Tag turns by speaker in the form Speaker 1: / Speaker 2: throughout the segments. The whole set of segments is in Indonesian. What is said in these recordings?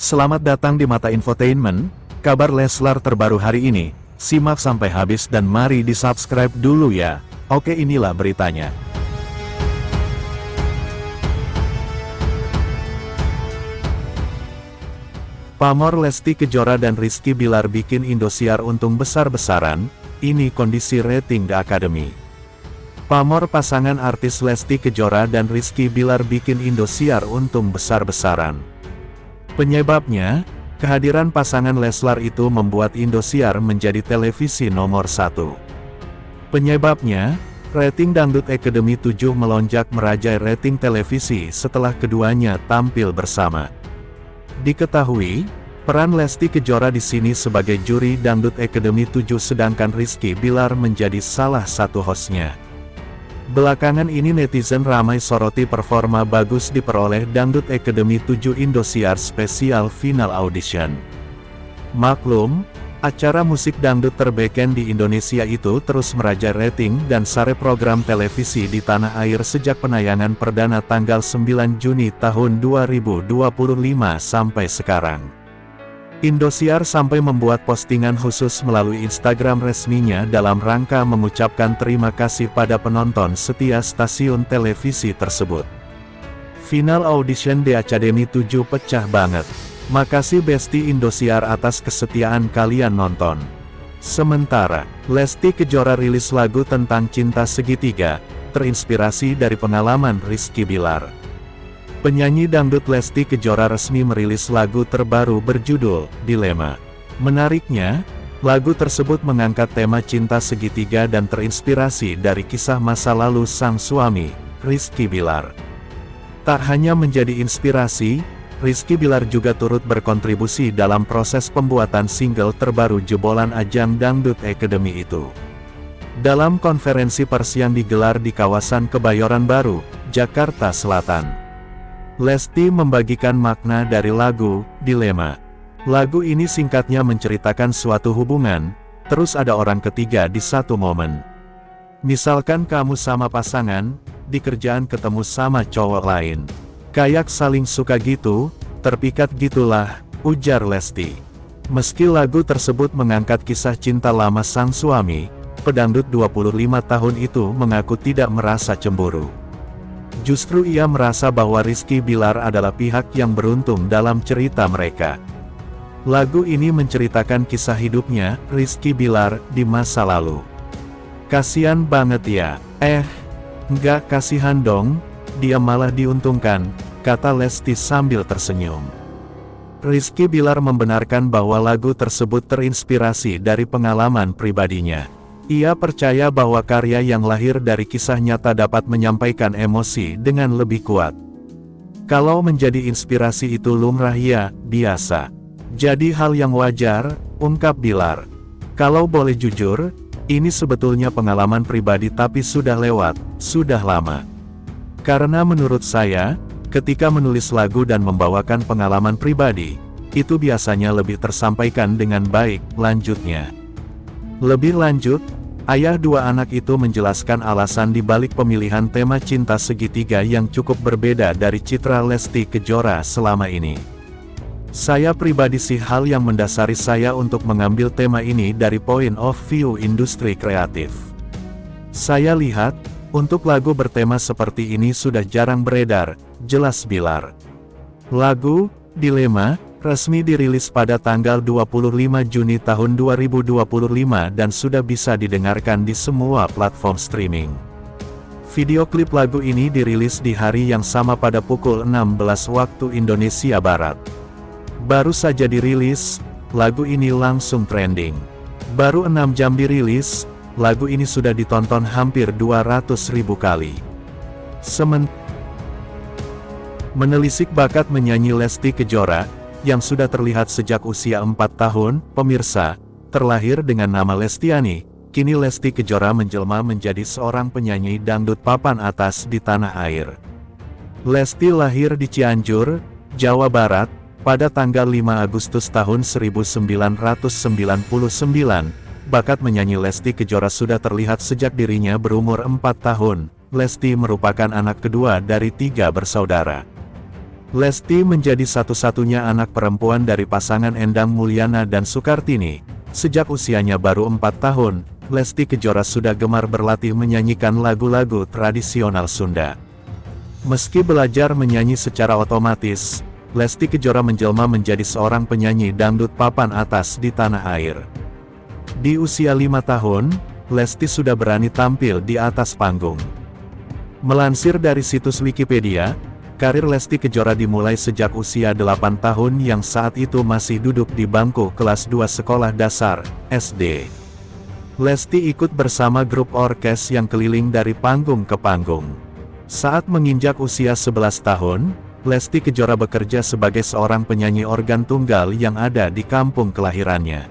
Speaker 1: Selamat datang di Mata Infotainment, kabar Leslar terbaru hari ini. Simak sampai habis dan mari di-subscribe dulu ya. Oke, inilah beritanya. Pamor Lesti Kejora dan Rizky Bilar bikin Indosiar untung besar-besaran, ini kondisi rating The Academy. Pamor pasangan artis Lesti Kejora dan Rizky Bilar bikin Indosiar untung besar-besaran. Penyebabnya, kehadiran pasangan Leslar itu membuat Indosiar menjadi televisi nomor 1. Penyebabnya, rating Dangdut Academy 7 melonjak merajai rating televisi setelah keduanya tampil bersama. Diketahui, peran Lesti Kejora di sini sebagai juri Dangdut Academy 7 sedangkan Rizky Bilar menjadi salah satu hostnya. Belakangan ini netizen ramai soroti performa bagus diperoleh Dangdut Academy 7 Indosiar Spesial Final Audition. Maklum, acara musik dangdut terbeken di Indonesia itu terus meraja rating dan sare program televisi di tanah air sejak penayangan perdana tanggal 9 Juni tahun 2025 sampai sekarang. Indosiar sampai membuat postingan khusus melalui Instagram resminya dalam rangka mengucapkan terima kasih pada penonton setia stasiun televisi tersebut. Final Audition The Academy 7 pecah banget. Makasih Besti Indosiar atas kesetiaan kalian nonton. Sementara, Lesti Kejora rilis lagu tentang cinta segitiga, terinspirasi dari pengalaman Rizky Bilar. Penyanyi dangdut Lesti Kejora resmi merilis lagu terbaru berjudul Dilema. Menariknya, lagu tersebut mengangkat tema cinta segitiga dan terinspirasi dari kisah masa lalu sang suami, Rizky Bilar. Tak hanya menjadi inspirasi, Rizky Bilar juga turut berkontribusi dalam proses pembuatan single terbaru jebolan ajang Dangdut Academy itu. Dalam konferensi pers yang digelar di kawasan Kebayoran Baru, Jakarta Selatan, Lesti membagikan makna dari lagu Dilema. Lagu ini singkatnya menceritakan suatu hubungan, terus ada orang ketiga di satu momen. Misalkan kamu sama pasangan, di kerjaan ketemu sama cowok lain. Kayak saling suka gitu, terpikat gitulah, ujar Lesti. Meski lagu tersebut mengangkat kisah cinta lama sang suami, pedangdut 25 tahun itu mengaku tidak merasa cemburu. Justru ia merasa bahwa Rizky Bilar adalah pihak yang beruntung dalam cerita mereka. Lagu ini menceritakan kisah hidupnya, Rizky Bilar, di masa lalu. Kasian banget ya. Nggak kasihan dong, dia malah diuntungkan, kata Lesti sambil tersenyum. Rizky Bilar membenarkan bahwa lagu tersebut terinspirasi dari pengalaman pribadinya. Ia percaya bahwa karya yang lahir dari kisah nyata dapat menyampaikan emosi dengan lebih kuat. Kalau menjadi inspirasi itu lumrah ya, biasa. Jadi hal yang wajar, ungkap Bilar. Kalau boleh jujur, ini sebetulnya pengalaman pribadi tapi sudah lewat, sudah lama. Karena menurut saya, ketika menulis lagu dan membawakan pengalaman pribadi, itu biasanya lebih tersampaikan dengan baik, lanjutnya. Lebih lanjut, ayah dua anak itu menjelaskan alasan dibalik pemilihan tema cinta segitiga yang cukup berbeda dari citra Lesti Kejora selama ini. Saya pribadi sih hal yang mendasari saya untuk mengambil tema ini dari point of view industri kreatif. Saya lihat, untuk lagu bertema seperti ini sudah jarang beredar, jelas Bilar. Lagu Dilema resmi dirilis pada tanggal 25 Juni tahun 2025 dan sudah bisa didengarkan di semua platform streaming. Video klip lagu ini dirilis di hari yang sama pada pukul 16 waktu Indonesia Barat. Baru saja dirilis, lagu ini langsung trending. Baru 6 jam dirilis, lagu ini sudah ditonton hampir 200.000 kali. Menelisik bakat menyanyi Lesti Kejora, yang sudah terlihat sejak usia 4 tahun, pemirsa, terlahir dengan nama Lestiani, kini Lesti Kejora menjelma menjadi seorang penyanyi dangdut papan atas di tanah air. Lesti lahir di Cianjur, Jawa Barat, pada tanggal 5 Agustus tahun 1999, bakat menyanyi Lesti Kejora sudah terlihat sejak dirinya berumur 4 tahun, Lesti merupakan anak kedua dari 3 bersaudara. Lesti menjadi satu-satunya anak perempuan dari pasangan Endang Mulyana dan Sukartini. Sejak usianya baru 4 tahun, Lesti Kejora sudah gemar berlatih menyanyikan lagu-lagu tradisional Sunda. Meski belajar menyanyi secara otomatis, Lesti Kejora menjelma menjadi seorang penyanyi dangdut papan atas di tanah air. Di usia 5 tahun, Lesti sudah berani tampil di atas panggung. Melansir dari situs Wikipedia, karir Lesti Kejora dimulai sejak usia 8 tahun yang saat itu masih duduk di bangku kelas 2 sekolah dasar, SD. Lesti ikut bersama grup orkes yang keliling dari panggung ke panggung. Saat menginjak usia 11 tahun, Lesti Kejora bekerja sebagai seorang penyanyi organ tunggal yang ada di kampung kelahirannya.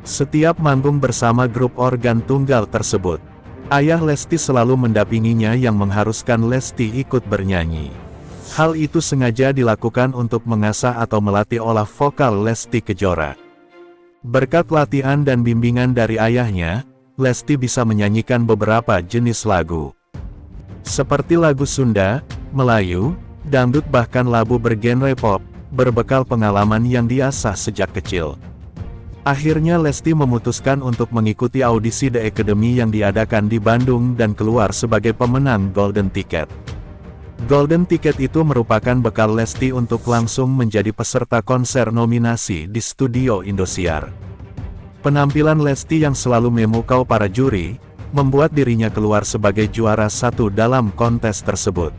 Speaker 1: Setiap manggung bersama grup organ tunggal tersebut, ayah Lesti selalu mendampinginya yang mengharuskan Lesti ikut bernyanyi. Hal itu sengaja dilakukan untuk mengasah atau melatih olah vokal Lesti Kejora. Berkat latihan dan bimbingan dari ayahnya, Lesti bisa menyanyikan beberapa jenis lagu. Seperti lagu Sunda, Melayu, dangdut bahkan lagu bergenre pop, berbekal pengalaman yang diasah sejak kecil. Akhirnya Lesti memutuskan untuk mengikuti audisi The Academy yang diadakan di Bandung dan keluar sebagai pemenang Golden Ticket. Golden Ticket itu merupakan bekal Lesti untuk langsung menjadi peserta konser nominasi di studio Indosiar. Penampilan Lesti yang selalu memukau para juri, membuat dirinya keluar sebagai juara 1 dalam kontes tersebut.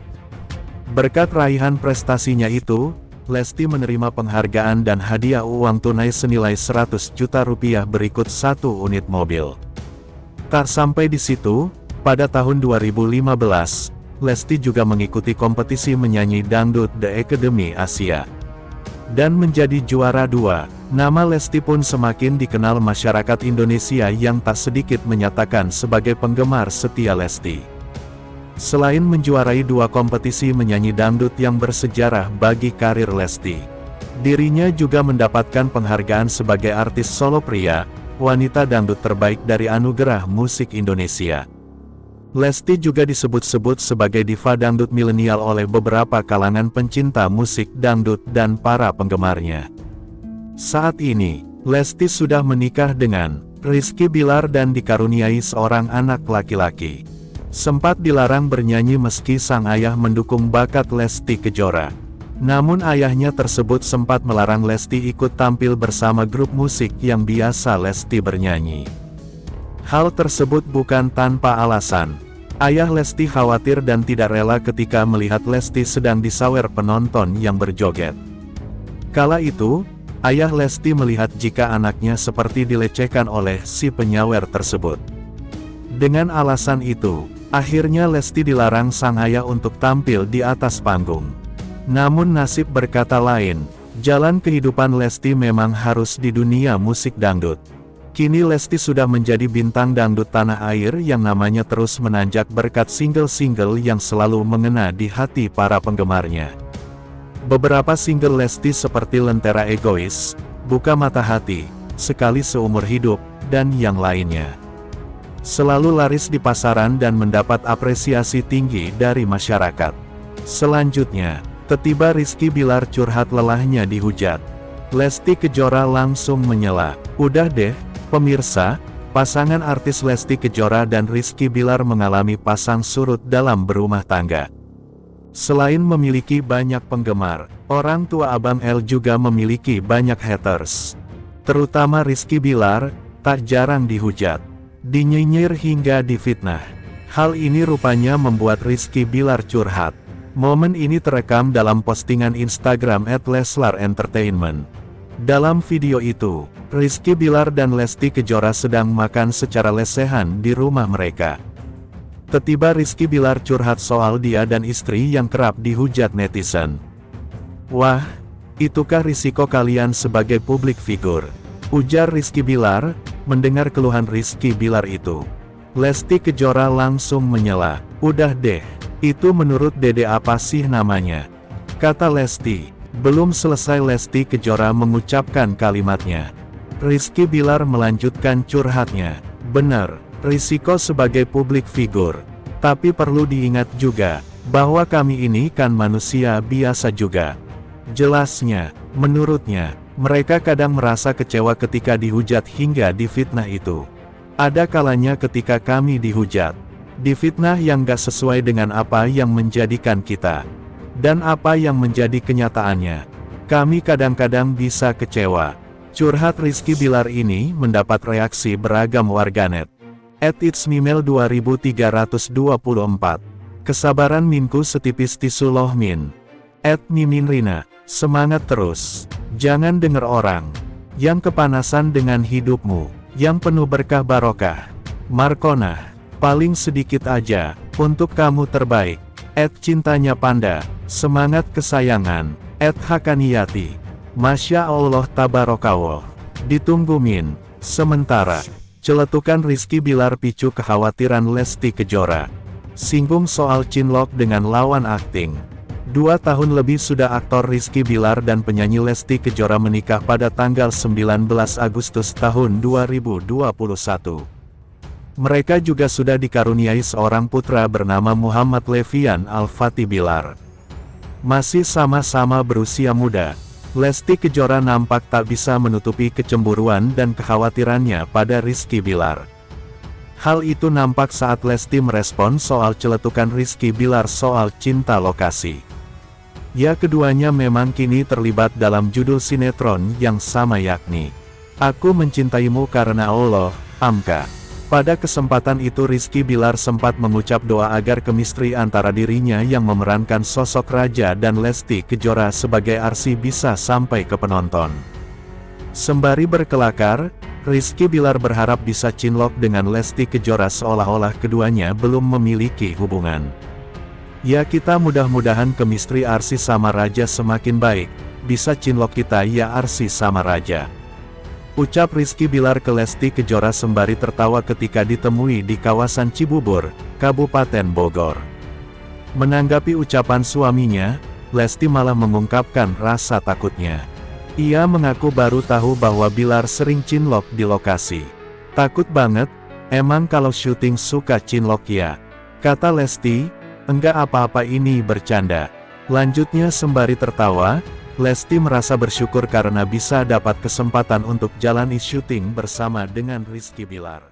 Speaker 1: Berkat raihan prestasinya itu, Lesti menerima penghargaan dan hadiah uang tunai senilai 100 juta rupiah berikut 1 unit mobil. Tak sampai di situ, pada tahun 2015, Lesti juga mengikuti kompetisi menyanyi dangdut The Academy Asia. Dan menjadi juara 2, nama Lesti pun semakin dikenal masyarakat Indonesia yang tak sedikit menyatakan sebagai penggemar setia Lesti. Selain menjuarai 2 kompetisi menyanyi dangdut yang bersejarah bagi karir Lesti, dirinya juga mendapatkan penghargaan sebagai artis solo pria, wanita dangdut terbaik dari Anugerah Musik Indonesia. Lesti juga disebut-sebut sebagai diva dangdut milenial oleh beberapa kalangan pencinta musik dangdut dan para penggemarnya. Saat ini, Lesti sudah menikah dengan Rizky Bilar dan dikaruniai seorang anak laki-laki. Sempat dilarang bernyanyi meski sang ayah mendukung bakat Lesti Kejora. Namun ayahnya tersebut sempat melarang Lesti ikut tampil bersama grup musik yang biasa Lesti bernyanyi. Hal tersebut bukan tanpa alasan. Ayah Lesti khawatir dan tidak rela ketika melihat Lesti sedang disawer penonton yang berjoget. Kala itu, ayah Lesti melihat jika anaknya seperti dilecehkan oleh si penyawer tersebut. Dengan alasan itu, akhirnya Lesti dilarang sang ayah untuk tampil di atas panggung. Namun nasib berkata lain, jalan kehidupan Lesti memang harus di dunia musik dangdut. Kini Lesti sudah menjadi bintang dangdut tanah air yang namanya terus menanjak berkat single-single yang selalu mengena di hati para penggemarnya. Beberapa single Lesti seperti Lentera Egois, Buka Mata Hati, Sekali Seumur Hidup, dan yang lainnya selalu laris di pasaran dan mendapat apresiasi tinggi dari masyarakat. Selanjutnya, tiba Rizky Bilar curhat lelahnya dihujat. Lesti Kejora langsung menyela, "Udah deh, pemirsa, pasangan artis Lesti Kejora dan Rizky Bilar mengalami pasang surut dalam berumah tangga. Selain memiliki banyak penggemar, orang tua Abang L juga memiliki banyak haters. Terutama Rizky Bilar, tak jarang dihujat, dinyinyir hingga difitnah. Hal ini rupanya membuat Rizky Bilar curhat. Momen ini terekam dalam postingan Instagram @leslar_entertainment. Dalam video itu, Rizky Bilar dan Lesti Kejora sedang makan secara lesehan di rumah mereka. Tiba Rizky Bilar curhat soal dia dan istri yang kerap dihujat netizen. "Wah, itukah risiko kalian sebagai publik figur?" ujar Rizky Bilar. Mendengar keluhan Rizky Bilar itu, Lesti Kejora langsung menyela, "Udah deh, itu menurut Dede apa sih namanya?" kata Lesti. Belum selesai Lesti Kejora mengucapkan kalimatnya, Rizky Bilar melanjutkan curhatnya. "Bener, risiko sebagai publik figur. Tapi perlu diingat juga, bahwa kami ini kan manusia biasa juga. Jelasnya, menurutnya, mereka kadang merasa kecewa ketika dihujat hingga difitnah itu. Ada kalanya ketika kami dihujat, difitnah yang gak sesuai dengan apa yang menjadikan kita, dan apa yang menjadi kenyataannya. Kami kadang-kadang bisa kecewa. Curhat Rizky Bilar ini mendapat reaksi beragam warganet. @itsmimel 2324. Kesabaran minku setipis tisu loh min. @miminrina, semangat terus. Jangan denger orang yang kepanasan dengan hidupmu, yang penuh berkah barokah. Markona, paling sedikit aja, untuk kamu terbaik. @cintanya panda, semangat kesayangan. @hakaniyati, Masya Allah tabarakallah. Ditunggu min. Sementara, celetukan Rizky Bilar picu kekhawatiran Lesti Kejora. Singgung soal cinlok dengan lawan akting. 2 tahun lebih sudah aktor Rizky Bilar dan penyanyi Lesti Kejora menikah pada tanggal 19 Agustus tahun 2021. Mereka juga sudah dikaruniai seorang putra bernama Muhammad Levian Al-Fatih Bilar. Masih sama-sama berusia muda, Lesti Kejora nampak tak bisa menutupi kecemburuan dan kekhawatirannya pada Rizky Bilar. Hal itu nampak saat Lesti merespon soal celetukan Rizky Bilar soal cinta lokasi. Ya, keduanya memang kini terlibat dalam judul sinetron yang sama yakni Aku Mencintaimu Karena Allah, Amka. Pada kesempatan itu Rizky Bilar sempat mengucap doa agar kemistri antara dirinya yang memerankan sosok Raja dan Lesti Kejora sebagai Arsi bisa sampai ke penonton. Sembari berkelakar, Rizky Bilar berharap bisa cinlok dengan Lesti Kejora seolah-olah keduanya belum memiliki hubungan. Ya, kita mudah-mudahan kemistri Arsi sama Raja semakin baik, bisa cinlok kita ya Arsi sama Raja. Ucap Rizky Bilar ke Lesti Kejora sembari tertawa ketika ditemui di kawasan Cibubur, Kabupaten Bogor. Menanggapi ucapan suaminya, Lesti malah mengungkapkan rasa takutnya. Ia mengaku baru tahu bahwa Bilar sering cinlok di lokasi. Takut banget, emang kalau syuting suka cinlok ya? Kata Lesti, enggak apa-apa ini bercanda. Lanjutnya sembari tertawa, Lesti merasa bersyukur karena bisa dapat kesempatan untuk jalani syuting bersama dengan Rizky Bilar.